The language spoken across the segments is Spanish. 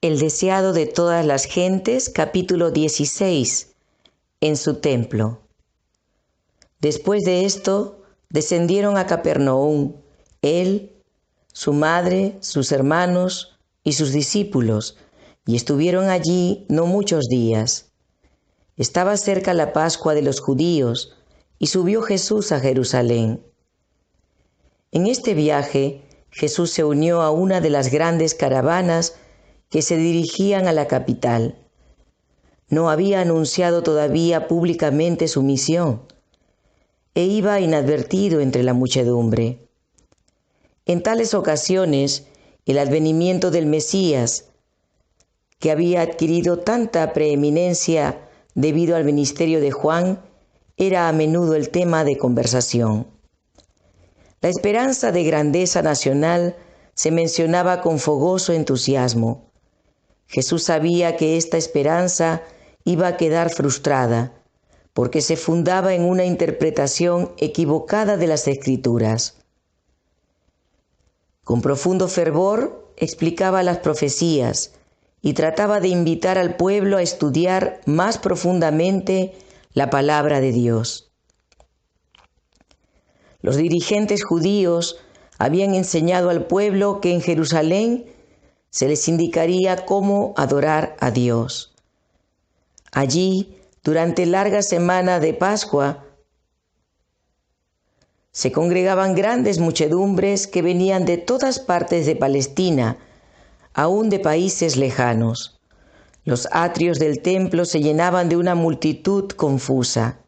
El deseado de todas las gentes, capítulo 16, en su templo. Después de esto, descendieron a Capernaum, él, su madre, sus hermanos y sus discípulos, y estuvieron allí no muchos días. Estaba cerca la Pascua de los judíos, y subió Jesús a Jerusalén. En este viaje, Jesús se unió a una de las grandes caravanas que se dirigían a la capital. No había anunciado todavía públicamente su misión, e iba inadvertido entre la muchedumbre. En tales ocasiones, el advenimiento del Mesías, que había adquirido tanta preeminencia debido al ministerio de Juan, era a menudo el tema de conversación. La esperanza de grandeza nacional se mencionaba con fogoso entusiasmo. Jesús sabía que esta esperanza iba a quedar frustrada, porque se fundaba en una interpretación equivocada de las Escrituras. Con profundo fervor explicaba las profecías y trataba de invitar al pueblo a estudiar más profundamente la palabra de Dios. Los dirigentes judíos habían enseñado al pueblo que en Jerusalén se les indicaría cómo adorar a Dios. Allí, durante larga semana de Pascua, se congregaban grandes muchedumbres que venían de todas partes de Palestina, aún de países lejanos. Los atrios del templo se llenaban de una multitud confusa.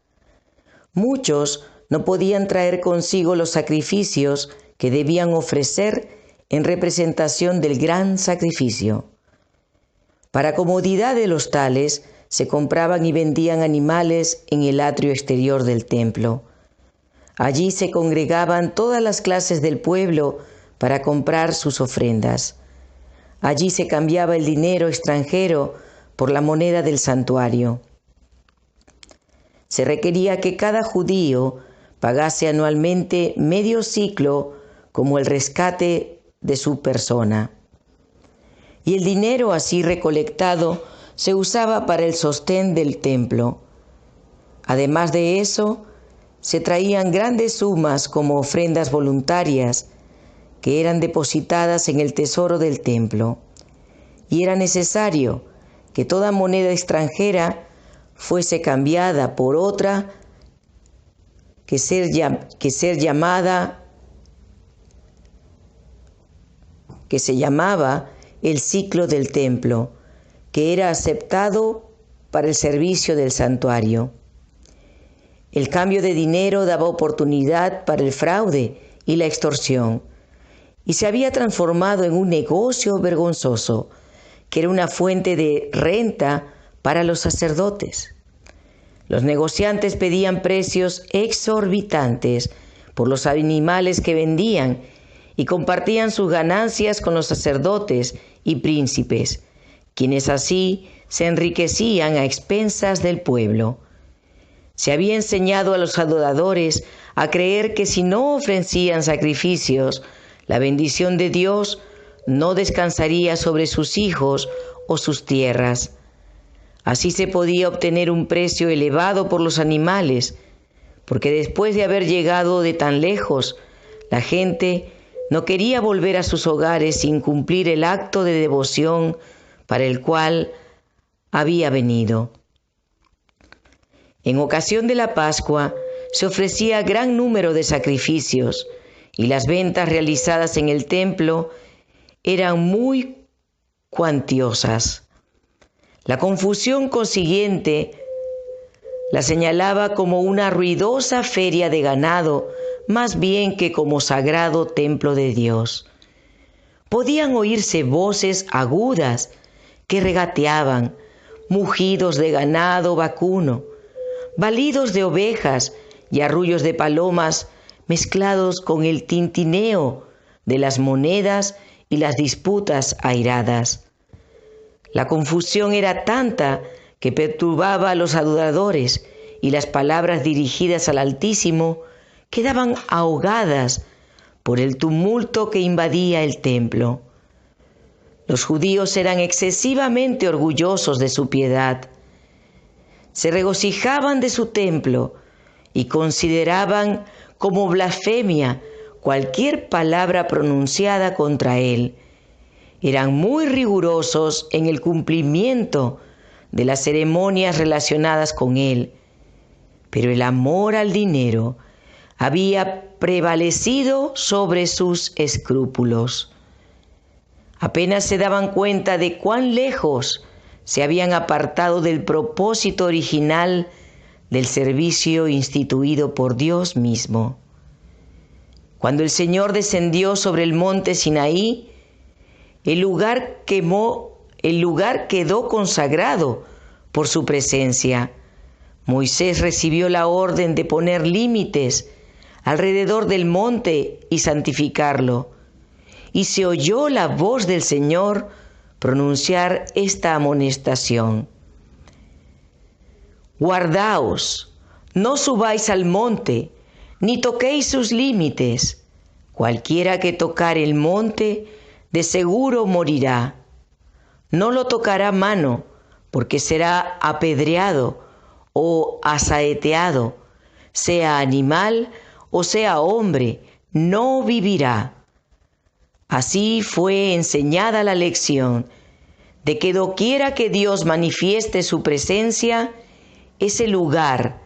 Muchos no podían traer consigo los sacrificios que debían ofrecer en representación del gran sacrificio. Para comodidad de los tales, se compraban y vendían animales en el atrio exterior del templo. Allí se congregaban todas las clases del pueblo para comprar sus ofrendas. Allí se cambiaba el dinero extranjero por la moneda del santuario. Se requería que cada judío pagase anualmente medio siclo como el rescate de su persona. Y el dinero así recolectado se usaba para el sostén del templo. Además de eso, se traían grandes sumas como ofrendas voluntarias que eran depositadas en el tesoro del templo. Y era necesario que toda moneda extranjera fuese cambiada por otra que se llamaba el ciclo del templo, que era aceptado para el servicio del santuario. El cambio de dinero daba oportunidad para el fraude y la extorsión, y se había transformado en un negocio vergonzoso, que era una fuente de renta para los sacerdotes. Los negociantes pedían precios exorbitantes por los animales que vendían y compartían sus ganancias con los sacerdotes y príncipes, quienes así se enriquecían a expensas del pueblo. Se había enseñado a los adoradores a creer que si no ofrecían sacrificios, la bendición de Dios no descansaría sobre sus hijos o sus tierras. Así se podía obtener un precio elevado por los animales, porque después de haber llegado de tan lejos, la gente no quería volver a sus hogares sin cumplir el acto de devoción para el cual había venido. En ocasión de la Pascua se ofrecía gran número de sacrificios y las ventas realizadas en el templo eran muy cuantiosas. La confusión consiguiente la señalaba como una ruidosa feria de ganado, más bien que como sagrado templo de Dios. Podían oírse voces agudas que regateaban, mugidos de ganado vacuno, balidos de ovejas y arrullos de palomas mezclados con el tintineo de las monedas y las disputas airadas. La confusión era tanta que perturbaba a los adoradores y las palabras dirigidas al Altísimo quedaban ahogadas por el tumulto que invadía el templo. Los judíos eran excesivamente orgullosos de su piedad. Se regocijaban de su templo y consideraban como blasfemia cualquier palabra pronunciada contra él. Eran muy rigurosos en el cumplimiento de las ceremonias relacionadas con él, pero el amor al dinero había prevalecido sobre sus escrúpulos. Apenas se daban cuenta de cuán lejos se habían apartado del propósito original del servicio instituido por Dios mismo. Cuando el Señor descendió sobre el monte Sinaí, el lugar quedó consagrado por su presencia. Moisés recibió la orden de poner límites alrededor del monte y santificarlo. Y se oyó la voz del Señor pronunciar esta amonestación: Guardaos, no subáis al monte, ni toquéis sus límites. Cualquiera que tocare el monte, de seguro morirá. No lo tocará mano, porque será apedreado o asaeteado, sea animal o sea hombre, no vivirá. Así fue enseñada la lección de que doquiera que Dios manifieste su presencia, ese lugar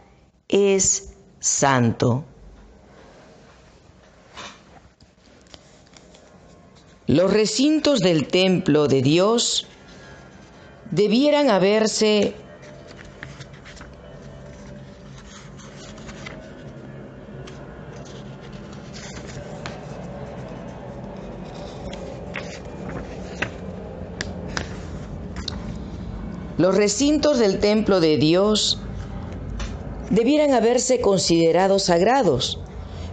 es santo. Los recintos del templo de Dios debieran haberse considerados sagrados,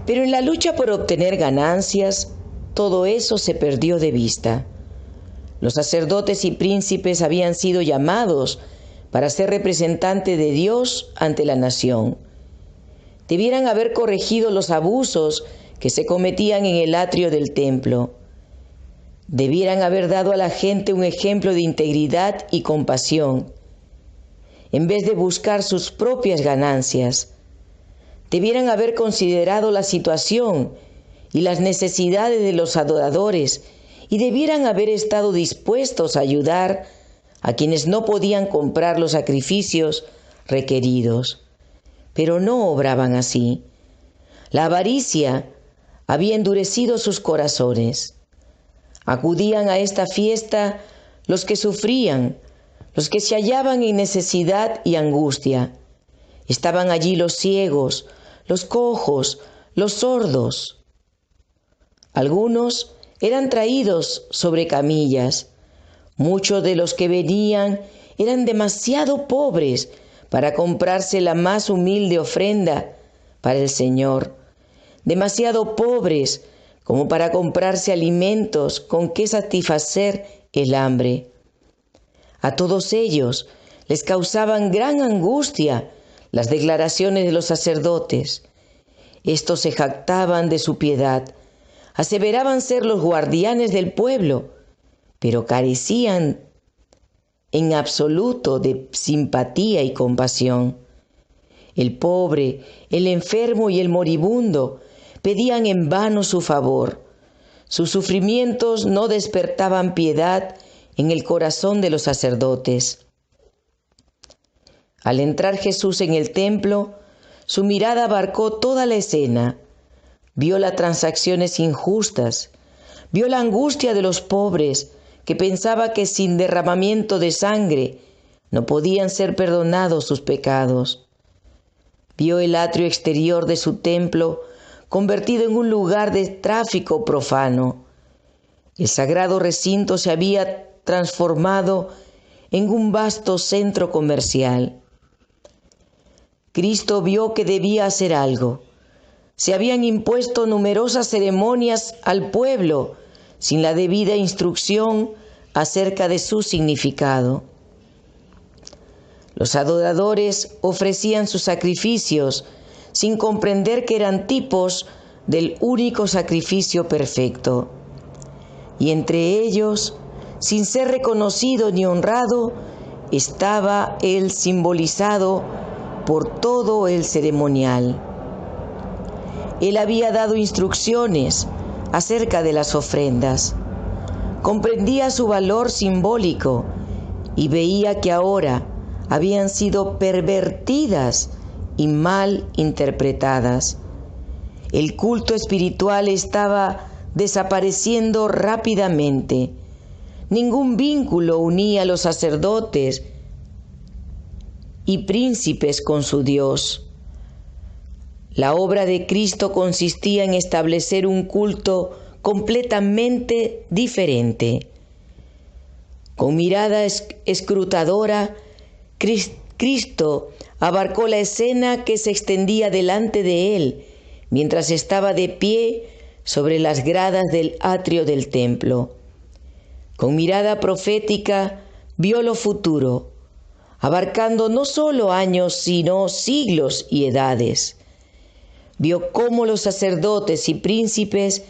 pero en la lucha por obtener ganancias, todo eso se perdió de vista. Los sacerdotes y príncipes habían sido llamados para ser representantes de Dios ante la nación. Debieran haber corregido los abusos que se cometían en el atrio del templo. Debieran haber dado a la gente un ejemplo de integridad y compasión, en vez de buscar sus propias ganancias. Debieran haber considerado la situación y las necesidades de los adoradores y debieran haber estado dispuestos a ayudar a quienes no podían comprar los sacrificios requeridos. Pero no obraban así. La avaricia había endurecido sus corazones. Acudían a esta fiesta los que sufrían, los que se hallaban en necesidad y angustia. Estaban allí los ciegos, los cojos, los sordos. Algunos eran traídos sobre camillas. Muchos de los que venían eran demasiado pobres para comprarse la más humilde ofrenda para el Señor, demasiado pobres como para comprarse alimentos con que satisfacer el hambre. A todos ellos les causaban gran angustia las declaraciones de los sacerdotes. Estos se jactaban de su piedad, aseveraban ser los guardianes del pueblo, pero carecían en absoluto de simpatía y compasión. El pobre, el enfermo y el moribundo pedían en vano su favor. Sus sufrimientos no despertaban piedad en el corazón de los sacerdotes. Al entrar Jesús en el templo, su mirada abarcó toda la escena. Vio las transacciones injustas, vio la angustia de los pobres que pensaba que sin derramamiento de sangre no podían ser perdonados sus pecados. Vio el atrio exterior de su templo convertido en un lugar de tráfico profano. El sagrado recinto se había transformado en un vasto centro comercial. Cristo vio que debía hacer algo. Se habían impuesto numerosas ceremonias al pueblo sin la debida instrucción acerca de su significado. Los adoradores ofrecían sus sacrificios sin comprender que eran tipos del único sacrificio perfecto. Y entre ellos sin ser reconocido ni honrado, estaba él simbolizado por todo el ceremonial. Él había dado instrucciones acerca de las ofrendas. Comprendía su valor simbólico y veía que ahora habían sido pervertidas y mal interpretadas. El culto espiritual estaba desapareciendo rápidamente. Ningún vínculo unía a los sacerdotes y príncipes con su Dios. La obra de Cristo consistía en establecer un culto completamente diferente. Con mirada escrutadora, Cristo abarcó la escena que se extendía delante de él mientras estaba de pie sobre las gradas del atrio del templo. Con mirada profética vio lo futuro, abarcando no solo años, sino siglos y edades. Vio cómo los sacerdotes y príncipes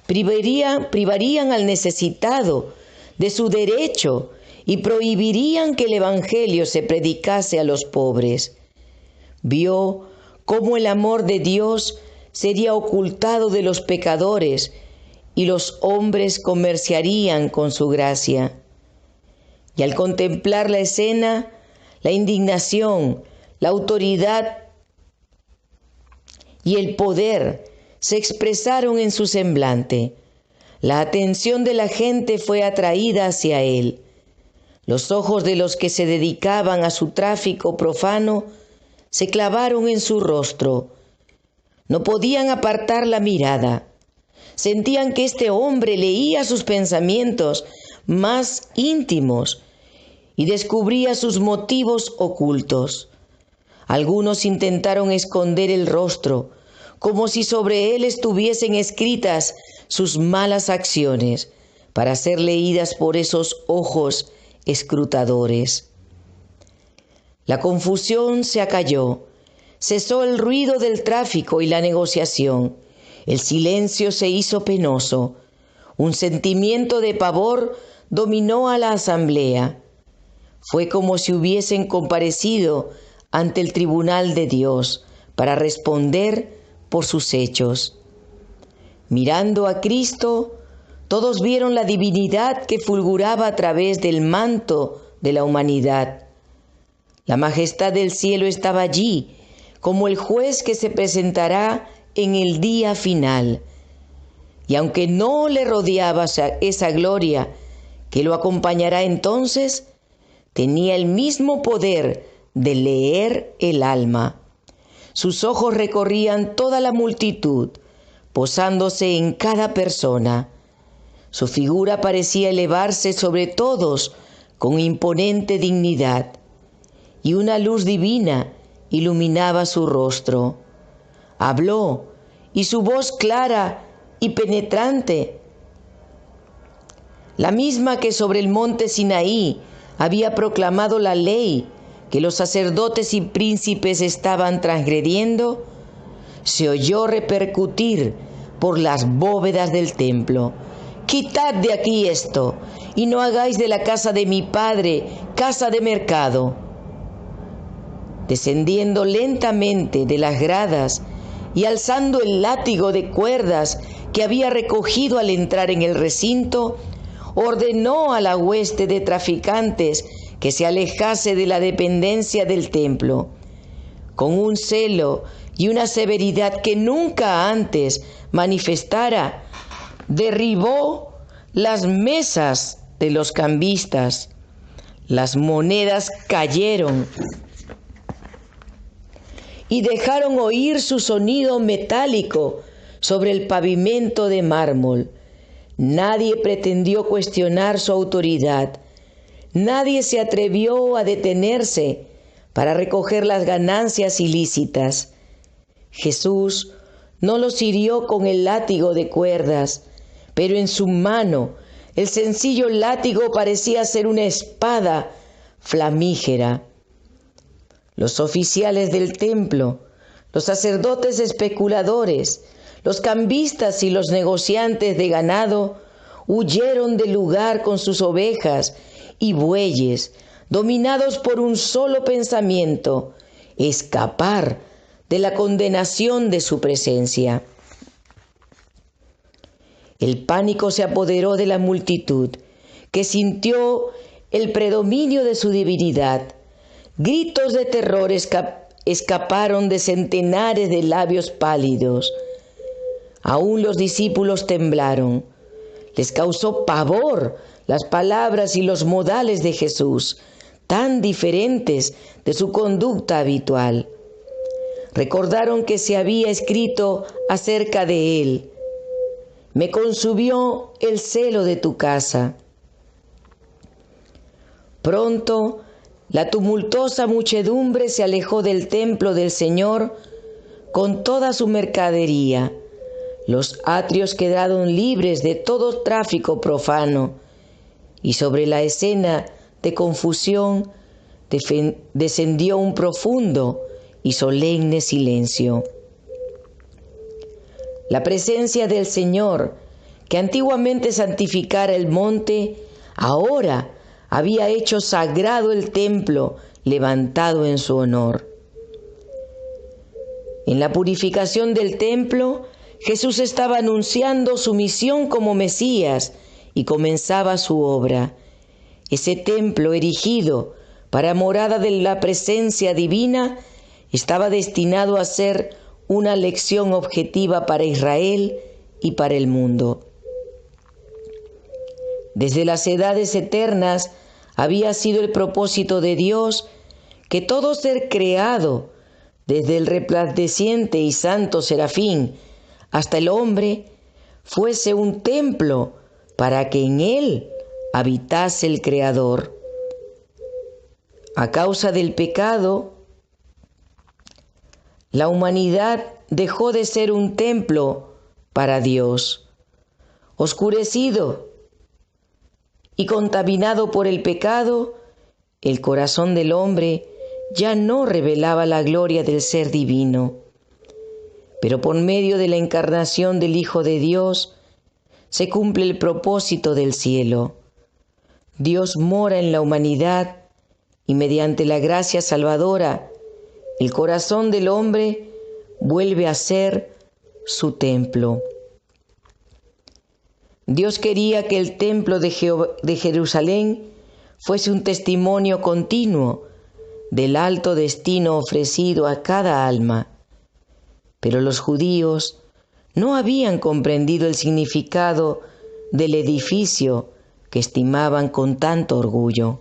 privarían al necesitado de su derecho y prohibirían que el evangelio se predicase a los pobres. Vio cómo el amor de Dios sería ocultado de los pecadores y los hombres comerciarían con su gracia. Y al contemplar la escena, la indignación, la autoridad y el poder se expresaron en su semblante. La atención de la gente fue atraída hacia él. Los ojos de los que se dedicaban a su tráfico profano se clavaron en su rostro. No podían apartar la mirada. Sentían que este hombre leía sus pensamientos más íntimos y descubría sus motivos ocultos. Algunos intentaron esconder el rostro, como si sobre él estuviesen escritas sus malas acciones, para ser leídas por esos ojos escrutadores. La confusión se acalló, cesó el ruido del tráfico y la negociación. El silencio se hizo penoso. Un sentimiento de pavor dominó a la asamblea. Fue como si hubiesen comparecido ante el tribunal de Dios para responder por sus hechos. Mirando a Cristo, todos vieron la divinidad que fulguraba a través del manto de la humanidad. La majestad del cielo estaba allí, como el juez que se presentará en el día final. Y aunque no le rodeaba esa gloria que lo acompañará entonces, tenía el mismo poder de leer el alma. Sus ojos recorrían toda la multitud, posándose en cada persona. Su figura parecía elevarse sobre todos con imponente dignidad, y una luz divina iluminaba su rostro. Habló, y su voz clara y penetrante, la misma que sobre el monte Sinaí había proclamado la ley que los sacerdotes y príncipes estaban transgrediendo, se oyó repercutir por las bóvedas del templo: «Quitad de aquí esto, y no hagáis de la casa de mi padre casa de mercado». Descendiendo lentamente de las gradas y alzando el látigo de cuerdas que había recogido al entrar en el recinto, ordenó a la hueste de traficantes que se alejase de la dependencia del templo. Con un celo y una severidad que nunca antes manifestara, derribó las mesas de los cambistas. Las monedas cayeron y dejaron oír su sonido metálico sobre el pavimento de mármol. Nadie pretendió cuestionar su autoridad. Nadie se atrevió a detenerse para recoger las ganancias ilícitas. Jesús no los hirió con el látigo de cuerdas, pero en su mano el sencillo látigo parecía ser una espada flamígera. Los oficiales del templo, los sacerdotes especuladores, los cambistas y los negociantes de ganado huyeron del lugar con sus ovejas y bueyes, dominados por un solo pensamiento: escapar de la condenación de su presencia. El pánico se apoderó de la multitud, que sintió el predominio de su divinidad. Gritos de terror escaparon de centenares de labios pálidos. Aún los discípulos temblaron. Les causó pavor las palabras y los modales de Jesús, tan diferentes de su conducta habitual. Recordaron que se había escrito acerca de él: me consumió el celo de tu casa. Pronto, la tumultuosa muchedumbre se alejó del templo del Señor con toda su mercadería. Los atrios quedaron libres de todo tráfico profano, y sobre la escena de confusión descendió un profundo y solemne silencio. La presencia del Señor, que antiguamente santificara el monte, ahora había hecho sagrado el templo levantado en su honor. En la purificación del templo, Jesús estaba anunciando su misión como Mesías y comenzaba su obra. Ese templo erigido para morada de la presencia divina estaba destinado a ser una lección objetiva para Israel y para el mundo. Desde las edades eternas había sido el propósito de Dios que todo ser creado, desde el resplandeciente y santo serafín hasta el hombre, fuese un templo para que en él habitase el Creador. A causa del pecado, la humanidad dejó de ser un templo para Dios. Oscurecido y contaminado por el pecado, el corazón del hombre ya no revelaba la gloria del ser divino. Pero por medio de la encarnación del Hijo de Dios, se cumple el propósito del cielo. Dios mora en la humanidad y mediante la gracia salvadora, el corazón del hombre vuelve a ser su templo. Dios quería que el templo de Jerusalén fuese un testimonio continuo del alto destino ofrecido a cada alma. Pero los judíos no habían comprendido el significado del edificio que estimaban con tanto orgullo.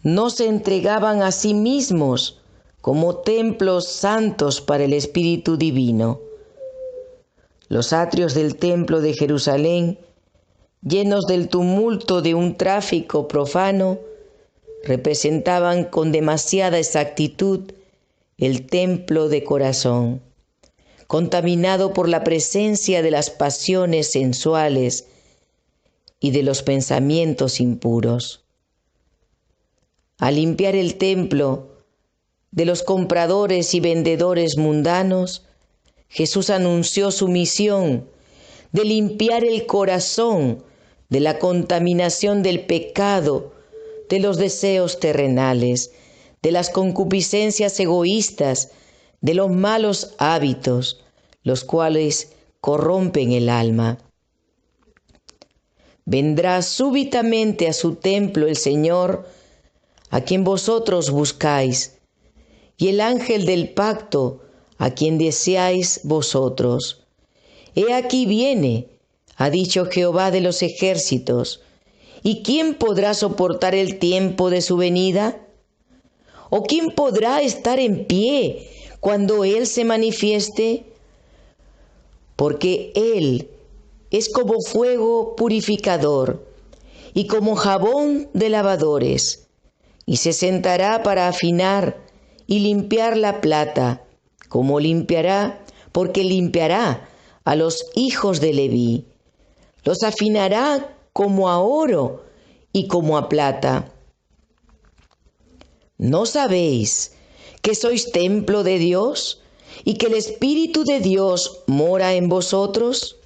No se entregaban a sí mismos como templos santos para el Espíritu Divino. Los atrios del templo de Jerusalén, llenos del tumulto de un tráfico profano, representaban con demasiada exactitud el templo de corazón, contaminado por la presencia de las pasiones sensuales y de los pensamientos impuros. Al limpiar el templo de los compradores y vendedores mundanos, Jesús anunció su misión de limpiar el corazón de la contaminación del pecado, de los deseos terrenales, de las concupiscencias egoístas, de los malos hábitos, los cuales corrompen el alma. Vendrá súbitamente a su templo el Señor, a quien vosotros buscáis, y el ángel del pacto, a quien deseáis vosotros. He aquí viene, ha dicho Jehová de los ejércitos. ¿Y quién podrá soportar el tiempo de su venida? ¿O quién podrá estar en pie cuando Él se manifieste? Porque Él es como fuego purificador y como jabón de lavadores, y se sentará para afinar y limpiar la plata, como limpiará, porque limpiará a los hijos de Leví. Los afinará como a oro y como a plata. ¿No sabéis que sois templo de Dios y que el Espíritu de Dios mora en vosotros?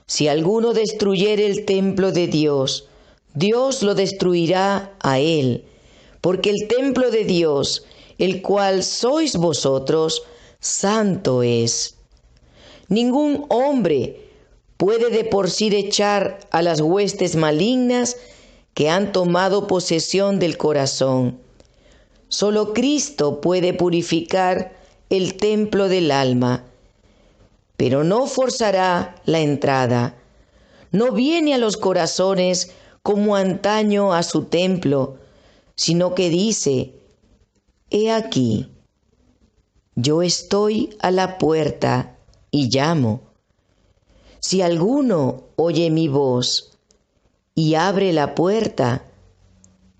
Si alguno destruyere el templo de Dios, Dios lo destruirá a él, porque el templo de Dios, el cual sois vosotros, santo es. Ningún hombre puede de por sí echar a las huestes malignas que han tomado posesión del corazón. Solo Cristo puede purificar el templo del alma, pero no forzará la entrada. No viene a los corazones como antaño a su templo, sino que dice: He aquí, yo estoy a la puerta y llamo. Si alguno oye mi voz y abre la puerta,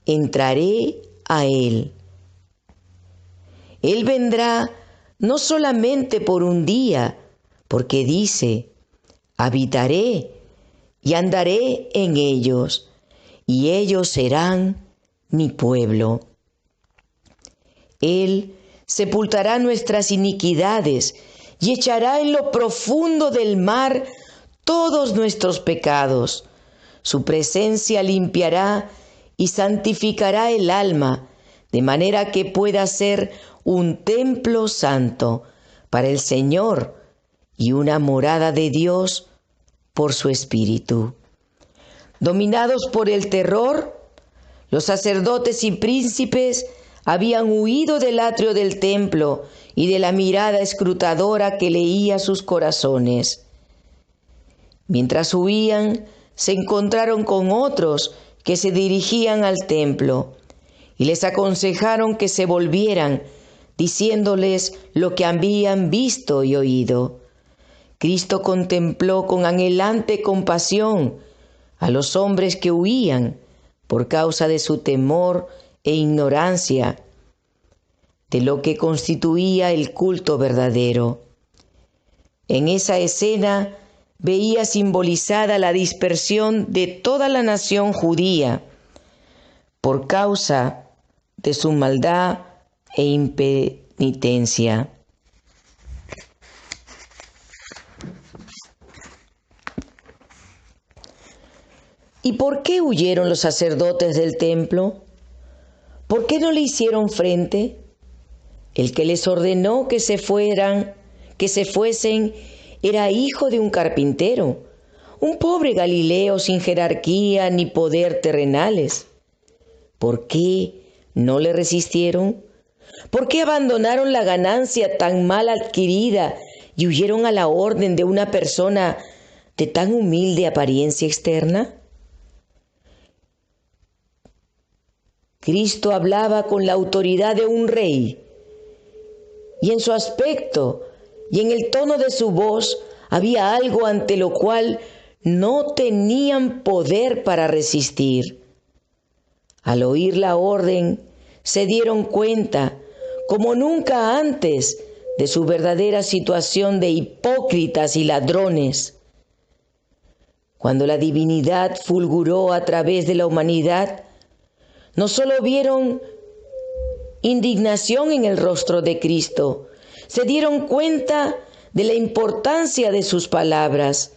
entraré a él. Él vendrá no solamente por un día, porque dice: habitaré y andaré en ellos, y ellos serán mi pueblo. Él sepultará nuestras iniquidades y echará en lo profundo del mar todos nuestros pecados. Su presencia limpiará y santificará el alma, de manera que pueda ser un templo santo para el Señor y una morada de Dios por su Espíritu. Dominados por el terror, los sacerdotes y príncipes habían huido del atrio del templo y de la mirada escrutadora que leía sus corazones. Mientras huían, se encontraron con otros que se dirigían al templo y les aconsejaron que se volvieran, diciéndoles lo que habían visto y oído. Cristo contempló con anhelante compasión a los hombres que huían por causa de su temor e ignorancia de lo que constituía el culto verdadero. En esa escena veía simbolizada la dispersión de toda la nación judía por causa de su maldad e impenitencia. ¿Y por qué huyeron los sacerdotes del templo? ¿Por qué no le hicieron frente? El que les ordenó que se fuesen, era hijo de un carpintero, un pobre Galileo sin jerarquía ni poder terrenales. ¿Por qué no le resistieron? ¿Por qué abandonaron la ganancia tan mal adquirida y huyeron a la orden de una persona de tan humilde apariencia externa? Cristo hablaba con la autoridad de un rey, y en su aspecto y en el tono de su voz había algo ante lo cual no tenían poder para resistir. Al oír la orden, se dieron cuenta, como nunca antes, de su verdadera situación de hipócritas y ladrones. Cuando la divinidad fulguró a través de la humanidad, no solo vieron indignación en el rostro de Cristo, se dieron cuenta de la importancia de sus palabras,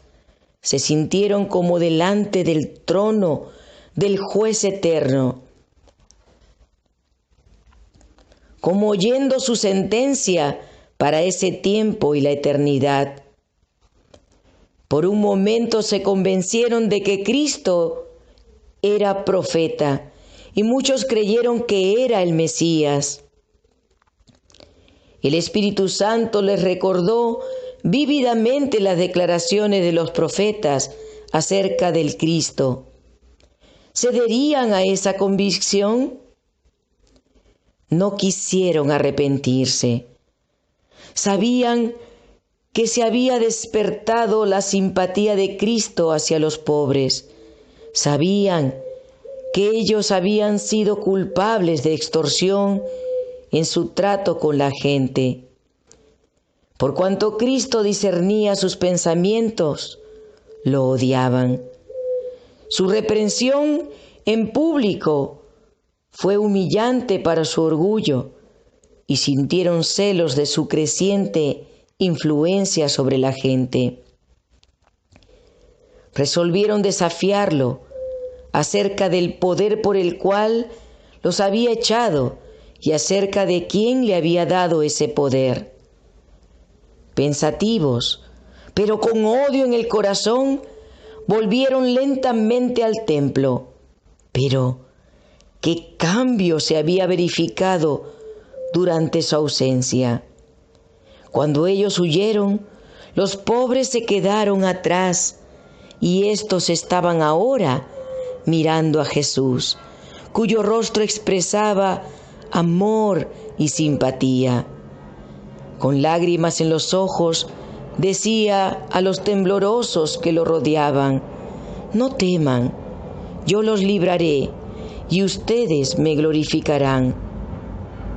se sintieron como delante del trono del juez eterno, como oyendo su sentencia para ese tiempo y la eternidad. Por un momento se convencieron de que Cristo era profeta, y muchos creyeron que era el Mesías. El Espíritu Santo les recordó vívidamente las declaraciones de los profetas acerca del Cristo. ¿Se adherían a esa convicción? No quisieron arrepentirse. Sabían que se había despertado la simpatía de Cristo hacia los pobres. Sabían que ellos habían sido culpables de extorsión en su trato con la gente. Por cuanto Cristo discernía sus pensamientos, lo odiaban. Su reprensión en público fue humillante para su orgullo y sintieron celos de su creciente influencia sobre la gente. Resolvieron desafiarlo acerca del poder por el cual los había echado y acerca de quién le había dado ese poder. Pensativos, pero con odio en el corazón, volvieron lentamente al templo. Pero, ¿qué cambio se había verificado durante su ausencia? Cuando ellos huyeron, los pobres se quedaron atrás y estos estaban ahora mirando a Jesús, cuyo rostro expresaba amor y simpatía. Con lágrimas en los ojos, decía a los temblorosos que lo rodeaban: no teman, yo los libraré y ustedes me glorificarán.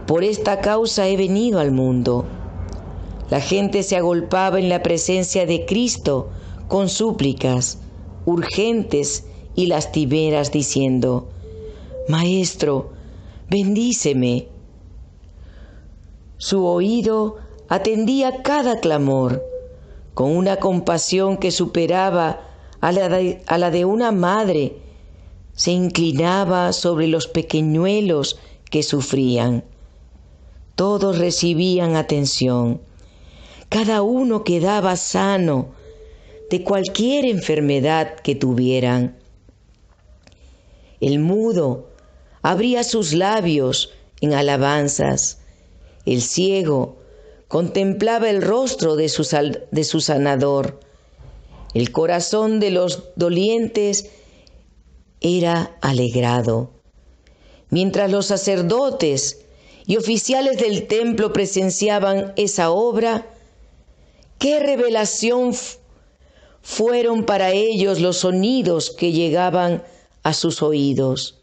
Por esta causa he venido al mundo. La gente se agolpaba en la presencia de Cristo con súplicas urgentes y lastimeras diciendo: Maestro, bendíceme. Su oído atendía cada clamor con una compasión que superaba a la de una madre. Se inclinaba sobre los pequeñuelos que sufrían. Todos recibían atención. Cada uno quedaba sano de cualquier enfermedad que tuvieran. El mudo abría sus labios en alabanzas. El ciego contemplaba el rostro de su sanador. El corazón de los dolientes era alegrado. Mientras los sacerdotes y oficiales del templo presenciaban esa obra, ¡qué revelación fueron para ellos los sonidos que llegaban a sus oídos!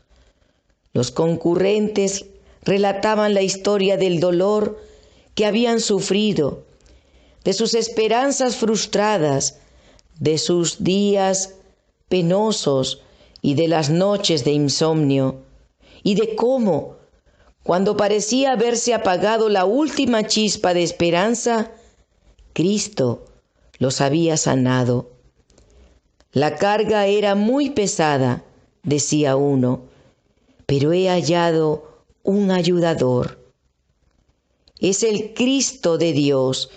Los concurrentes relataban la historia del dolor que habían sufrido, de sus esperanzas frustradas, de sus días penosos y de las noches de insomnio, y de cómo, cuando parecía haberse apagado la última chispa de esperanza, Cristo los había sanado. La carga era muy pesada, decía uno, pero he hallado un ayudador. Es el Cristo de Dios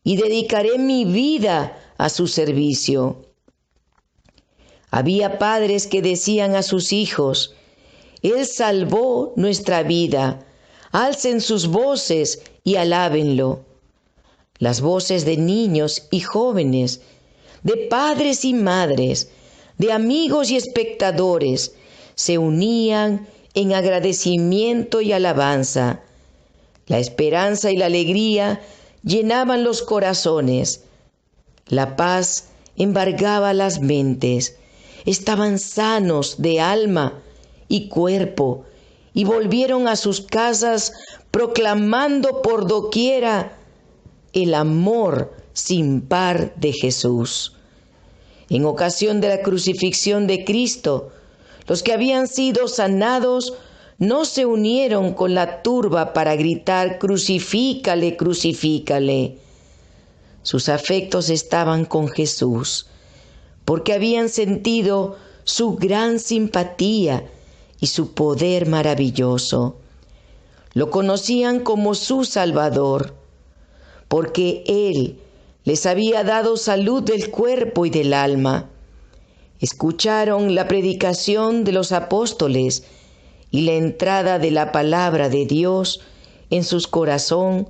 y dedicaré mi vida a su servicio. Había padres que decían a sus hijos: Él salvó nuestra vida, alcen sus voces y alábenlo. Las voces de niños y jóvenes, de padres y madres, de amigos y espectadores, se unían en agradecimiento y alabanza. La esperanza y la alegría llenaban los corazones. La paz embargaba las mentes. Estaban sanos de alma y cuerpo y volvieron a sus casas proclamando por doquiera el amor sin par de Jesús. En ocasión de la crucifixión de Cristo, los que habían sido sanados no se unieron con la turba para gritar: «Crucifícale, crucifícale». Sus afectos estaban con Jesús, porque habían sentido su gran simpatía y su poder maravilloso. Lo conocían como su Salvador, porque Él les había dado salud del cuerpo y del alma. Escucharon la predicación de los apóstoles y la entrada de la palabra de Dios en sus corazones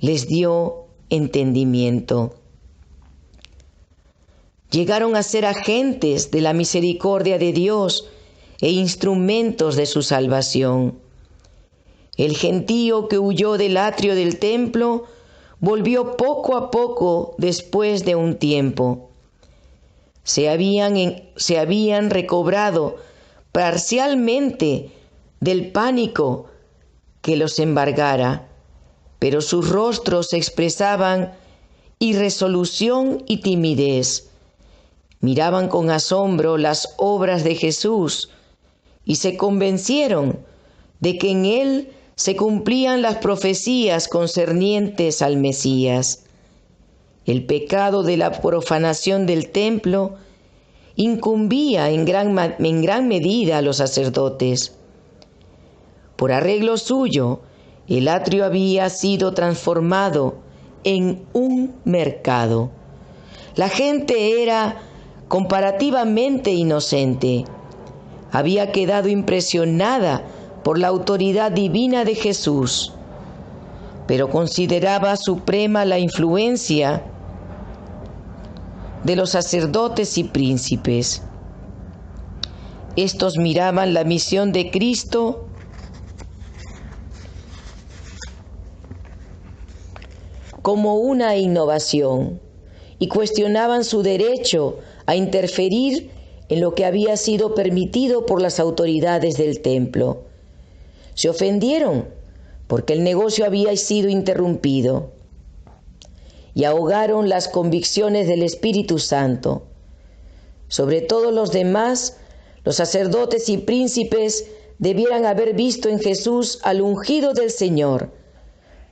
les dio entendimiento. Llegaron a ser agentes de la misericordia de Dios e instrumentos de su salvación. El gentío que huyó del atrio del templo volvió poco a poco después de un tiempo. Se habían recobrado parcialmente del pánico que los embargara, pero sus rostros expresaban irresolución y timidez. Miraban con asombro las obras de Jesús y se convencieron de que en Él se cumplían las profecías concernientes al Mesías. El pecado de la profanación del templo incumbía en gran medida a los sacerdotes. Por arreglo suyo, el atrio había sido transformado en un mercado. La gente era comparativamente inocente. Había quedado impresionada por la autoridad divina de Jesús, pero consideraba suprema la influencia de los sacerdotes y príncipes. Estos miraban la misión de Cristo como una innovación y cuestionaban su derecho a interferir en lo que había sido permitido por las autoridades del templo. Se ofendieron porque el negocio había sido interrumpido y ahogaron las convicciones del Espíritu Santo. Sobre todos los demás, los sacerdotes y príncipes debieran haber visto en Jesús al ungido del Señor,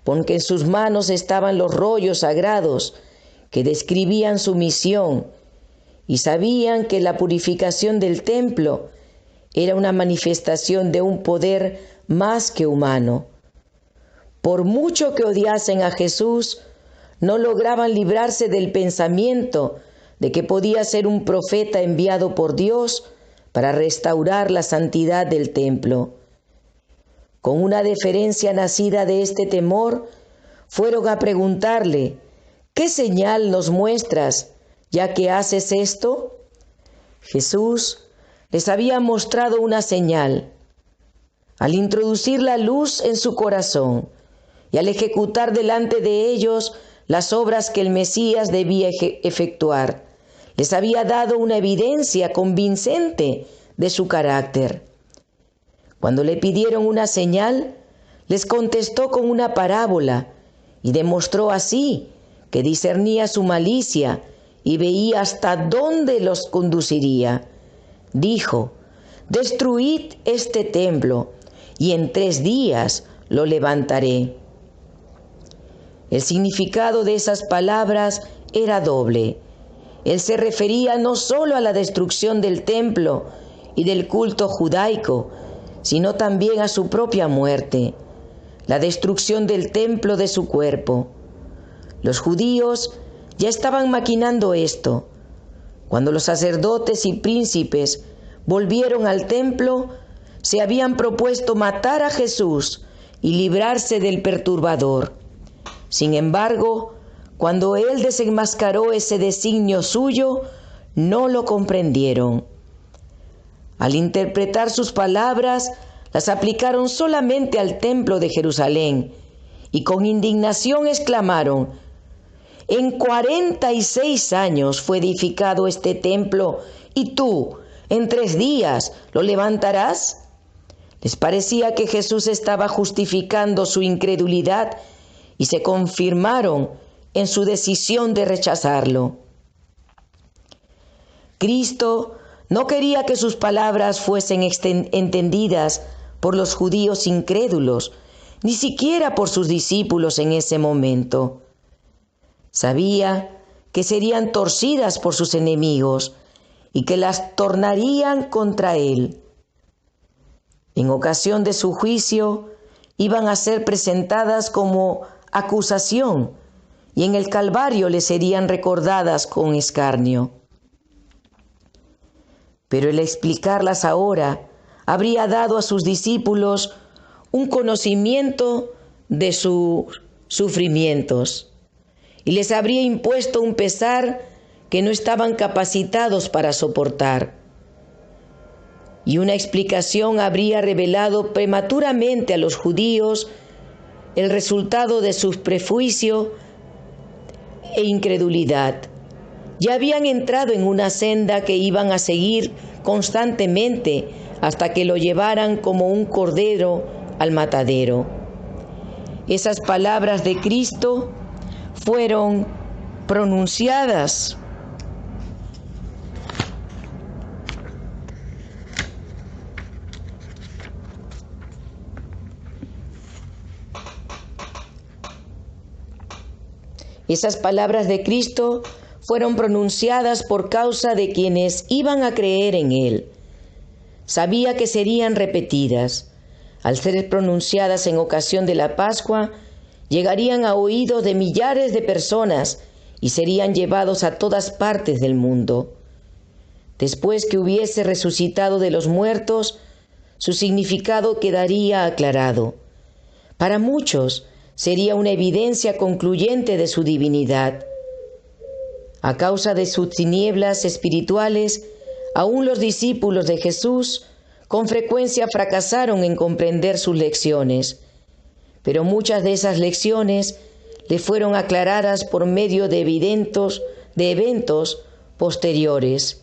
porque en sus manos estaban los rollos sagrados que describían su misión, y sabían que la purificación del templo era una manifestación de un poder más que humano. Por mucho que odiasen a Jesús, no lograban librarse del pensamiento de que podía ser un profeta enviado por Dios para restaurar la santidad del templo. Con una deferencia nacida de este temor, fueron a preguntarle: ¿qué señal nos muestras, ya que haces esto? Jesús les había mostrado una señal. Al introducir la luz en su corazón y al ejecutar delante de ellos las obras que el Mesías debía efectuar, les había dado una evidencia convincente de su carácter. Cuando le pidieron una señal, les contestó con una parábola y demostró así que discernía su malicia y veía hasta dónde los conduciría. Dijo: «Destruid este templo y en 3 días lo levantaré». El significado de esas palabras era doble. Él se refería no solo a la destrucción del templo y del culto judaico, sino también a su propia muerte, la destrucción del templo de su cuerpo. Los judíos ya estaban maquinando esto. Cuando los sacerdotes y príncipes volvieron al templo, se habían propuesto matar a Jesús y librarse del perturbador. Sin embargo, cuando él desenmascaró ese designio suyo, no lo comprendieron. Al interpretar sus palabras, las aplicaron solamente al templo de Jerusalén y con indignación exclamaron: «En 46 años fue edificado este templo y tú, en 3 días, ¿lo levantarás?». Les parecía que Jesús estaba justificando su incredulidad y se confirmaron en su decisión de rechazarlo. Cristo no quería que sus palabras fuesen entendidas por los judíos incrédulos, ni siquiera por sus discípulos en ese momento. Sabía que serían torcidas por sus enemigos y que las tornarían contra él. En ocasión de su juicio, iban a ser presentadas como acusación y en el Calvario les serían recordadas con escarnio. Pero el explicarlas ahora habría dado a sus discípulos un conocimiento de sus sufrimientos y les habría impuesto un pesar que no estaban capacitados para soportar. Y una explicación habría revelado prematuramente a los judíos el resultado de su prejuicio e incredulidad. Ya habían entrado en una senda que iban a seguir constantemente hasta que lo llevaran como un cordero al matadero. Esas palabras de Cristo fueron pronunciadas Esas palabras de Cristo fueron pronunciadas por causa de quienes iban a creer en Él. Sabía que serían repetidas. Al ser pronunciadas en ocasión de la Pascua, llegarían a oídos de millares de personas y serían llevados a todas partes del mundo. Después que hubiese resucitado de los muertos, su significado quedaría aclarado. Para muchos sería una evidencia concluyente de su divinidad. A causa de sus tinieblas espirituales, aún los discípulos de Jesús con frecuencia fracasaron en comprender sus lecciones, pero muchas de esas lecciones le fueron aclaradas por medio de eventos posteriores.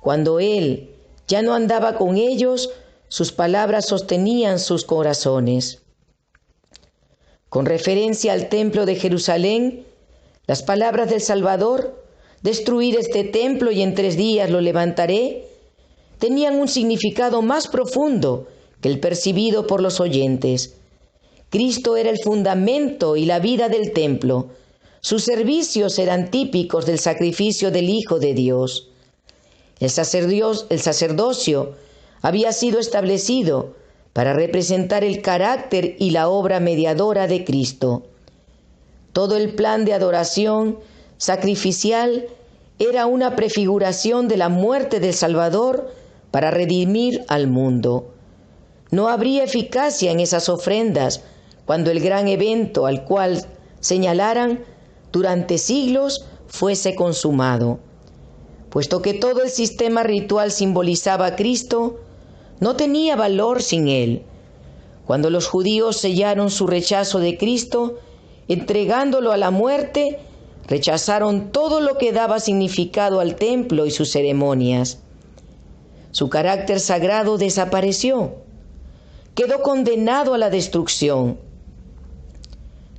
Cuando Él ya no andaba con ellos, sus palabras sostenían sus corazones. Con referencia al templo de Jerusalén, las palabras del Salvador, destruir este templo y en 3 días lo levantaré, tenían un significado más profundo que el percibido por los oyentes. Cristo era el fundamento y la vida del templo. Sus servicios eran típicos del sacrificio del Hijo de Dios. El sacerdocio había sido establecido para representar el carácter y la obra mediadora de Cristo. Todo el plan de adoración sacrificial era una prefiguración de la muerte del Salvador para redimir al mundo. No habría eficacia en esas ofrendas cuando el gran evento al cual señalaran durante siglos fuese consumado. Puesto que todo el sistema ritual simbolizaba a Cristo, no tenía valor sin Él. Cuando los judíos sellaron su rechazo de Cristo, entregándolo a la muerte, rechazaron todo lo que daba significado al templo y sus ceremonias. Su carácter sagrado desapareció. Quedó condenado a la destrucción.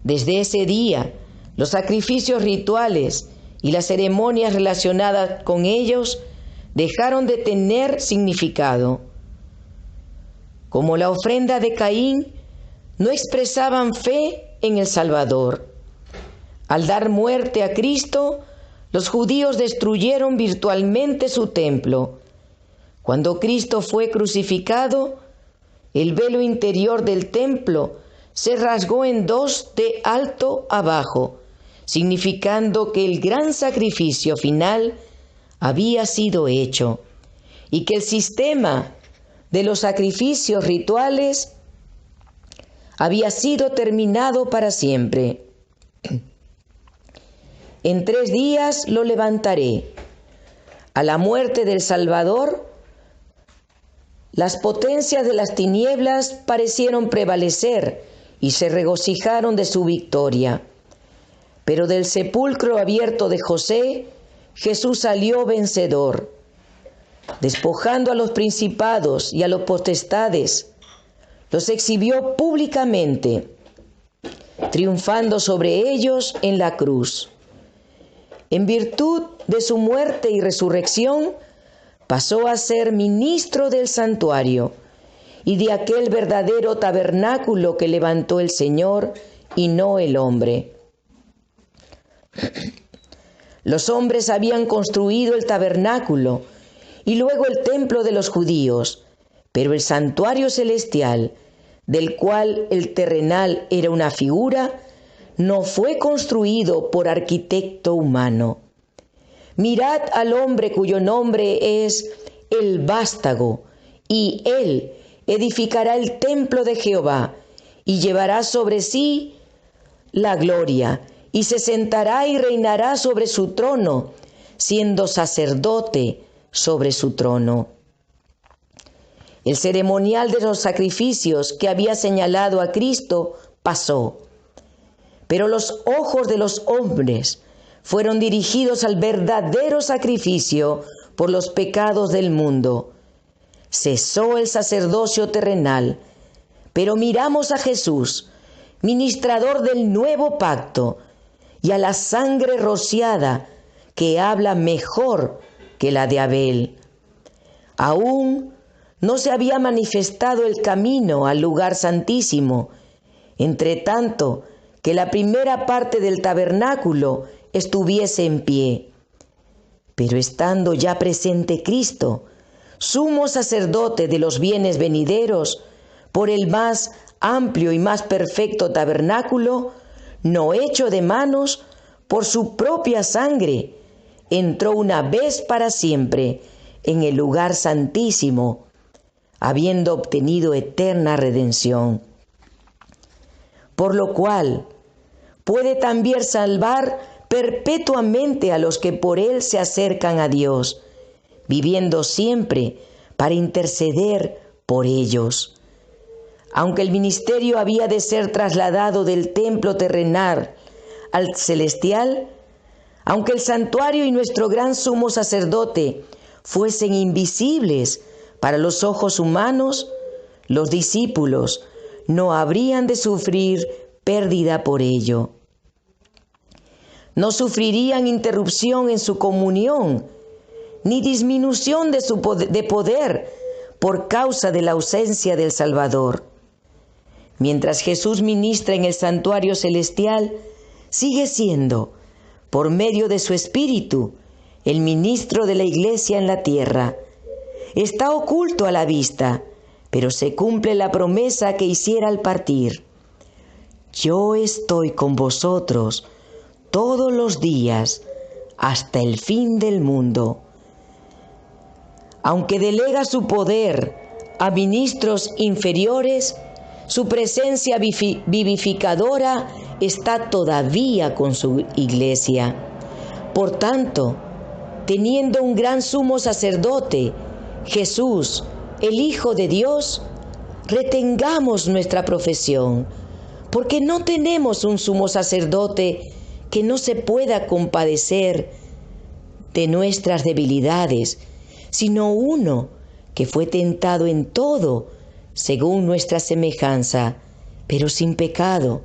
Desde ese día, los sacrificios rituales y las ceremonias relacionadas con ellos dejaron de tener significado. Como la ofrenda de Caín, no expresaban fe en el Salvador. Al dar muerte a Cristo, los judíos destruyeron virtualmente su templo. Cuando Cristo fue crucificado, el velo interior del templo se rasgó en 2 de alto a bajo, significando que el gran sacrificio final había sido hecho y que el sistema de los sacrificios rituales había sido terminado para siempre. En 3 días lo levantaré. A la muerte del Salvador, las potencias de las tinieblas parecieron prevalecer y se regocijaron de su victoria. Pero del sepulcro abierto de José, Jesús salió vencedor, despojando a los principados y a los potestades, los exhibió públicamente, triunfando sobre ellos en la cruz. En virtud de su muerte y resurrección, pasó a ser ministro del santuario y de aquel verdadero tabernáculo que levantó el Señor y no el hombre. Los hombres habían construido el tabernáculo y luego el templo de los judíos, pero el santuario celestial, del cual el terrenal era una figura, no fue construido por arquitecto humano. Mirad al hombre cuyo nombre es el Vástago, y él edificará el templo de Jehová, y llevará sobre sí la gloria, y se sentará y reinará sobre su trono, siendo sacerdote sobre su trono. El ceremonial de los sacrificios que había señalado a Cristo pasó, pero los ojos de los hombres fueron dirigidos al verdadero sacrificio por los pecados del mundo. Cesó el sacerdocio terrenal, pero miramos a Jesús, ministrador del nuevo pacto, y a la sangre rociada que habla mejor que la de Abel. Aún no se había manifestado el camino al lugar santísimo, entre tanto que la primera parte del tabernáculo estuviese en pie. Pero estando ya presente Cristo, sumo sacerdote de los bienes venideros, por el más amplio y más perfecto tabernáculo, no hecho de manos, por su propia sangre, entró una vez para siempre en el lugar santísimo, habiendo obtenido eterna redención. Por lo cual puede también salvar perpetuamente a los que por él se acercan a Dios, viviendo siempre para interceder por ellos. Aunque el ministerio había de ser trasladado del templo terrenal al celestial, aunque el santuario y nuestro gran sumo sacerdote fuesen invisibles para los ojos humanos, los discípulos no habrían de sufrir pérdida por ello. No sufrirían interrupción en su comunión, ni disminución de poder por causa de la ausencia del Salvador. Mientras Jesús ministra en el santuario celestial, sigue siendo, por medio de su Espíritu, el ministro de la Iglesia en la tierra. Está oculto a la vista, pero se cumple la promesa que hiciera al partir. Yo estoy con vosotros todos los días hasta el fin del mundo. Aunque delega su poder a ministros inferiores, su presencia vivificadora está todavía con su iglesia. Por tanto, teniendo un gran sumo sacerdote, Jesús, el Hijo de Dios, retengamos nuestra profesión, porque no tenemos un sumo sacerdote que no se pueda compadecer de nuestras debilidades, sino uno que fue tentado en todo, según nuestra semejanza, pero sin pecado.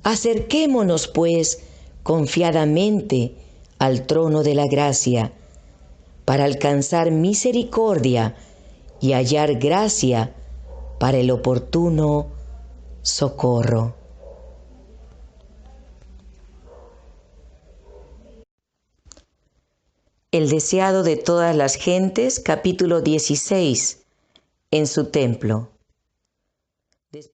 Acerquémonos, pues, confiadamente al trono de la gracia, para alcanzar misericordia y hallar gracia para el oportuno socorro. El deseado de todas las gentes, capítulo 16, en su templo.